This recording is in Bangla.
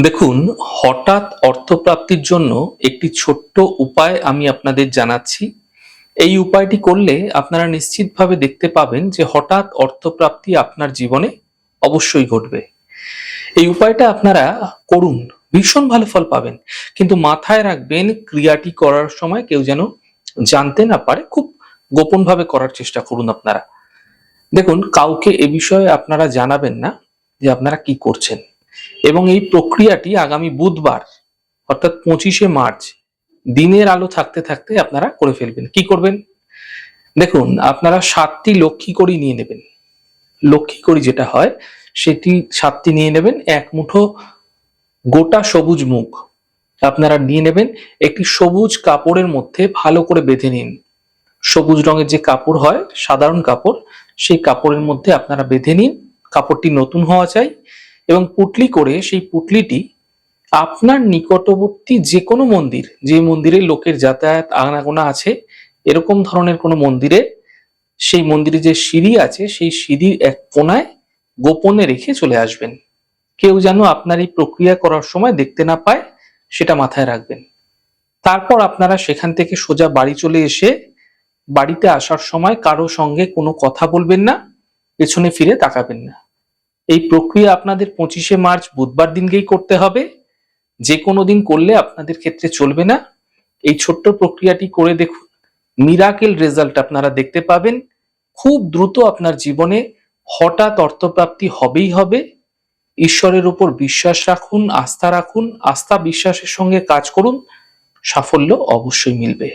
দেখুন, হঠাৎ অর্থপ্রাপ্তির জন্য একটি ছোট্ট উপায় আমি আপনাদের জানাচ্ছি। এই উপায়টি করলে আপনারা নিশ্চিতভাবে দেখতে পাবেন যে হঠাৎ অর্থপ্রাপ্তি আপনার জীবনে অবশ্যই ঘটবে। এই উপায়টা আপনারা করুন, ভীষণ ভালো ফল পাবেন। কিন্তু মাথায় রাখবেন, ক্রিয়াটি করার সময় কেউ যেন জানতে না পারে। খুব গোপনভাবে করার চেষ্টা করুন আপনারা। দেখুন, কাউকে এ বিষয়ে আপনারা জানাবেন না যে আপনারা কি করছেন। এবং এই প্রক্রিয়াটি আগামী বুধবার অর্থাৎ 25শে মার্চ দিনের আলো থাকতে থাকতে আপনারা করে ফেলবেন। কি করবেন? দেখুন, আপনারা 7টি লক্ষ্মী কড়ি নিয়ে নেবেন। লক্ষ্মী কড়ি যেটা হয় সেটি 7টি নিয়ে নেবেন। এক মুঠো গোটা সবুজ মুগ আপনারা নিয়ে নেবেন। একটি সবুজ কাপড়ের মধ্যে ভালো করে বেঁধে নিন। সবুজ রঙের যে কাপড় হয়, সাধারণ কাপড়, সেই কাপড়ের মধ্যে আপনারা বেঁধে নিন। কাপড়টি নতুন হওয়া চাই এবং পুটলি করে সেই পুটলিটি আপনার নিকটবর্তী যে কোনো মন্দির, যে মন্দিরে লোকের যাতায়াত আনাগোনা আছে, এরকম ধরনের কোনো মন্দিরে, সেই মন্দিরে যে সিঁড়ি আছে সেই সিঁড়ির এক কোনায় গোপনে রেখে চলে আসবেন। কেউ যেন আপনার এই প্রক্রিয়া করার সময় দেখতে না পায়, সেটা মাথায় রাখবেন। তারপর আপনারা সেখান থেকে সোজা বাড়ি চলে এসে বাড়িতে আসার সময় কারো সঙ্গে কোনো কথা বলবেন না, পেছনে ফিরে তাকাবেন না। এই প্রক্রিয়া আপনাদের 25শে মার্চ বুধবার দিনকেই করতে হবে। যে কোনো দিন করলে আপনাদের ক্ষেত্রে চলবে না। এই ছোট্ট প্রক্রিয়াটি করে দেখুন, মিরাকেল রেজাল্ট আপনারা দেখতে পাবেন। খুব দ্রুত আপনার জীবনে হঠাৎ অর্থপ্রাপ্তি হবেই হবে। ঈশ্বরের উপর বিশ্বাস রাখুন, আস্থা রাখুন, আস্থা বিশ্বাসের সঙ্গে কাজ করুন, সাফল্য অবশ্যই মিলবে।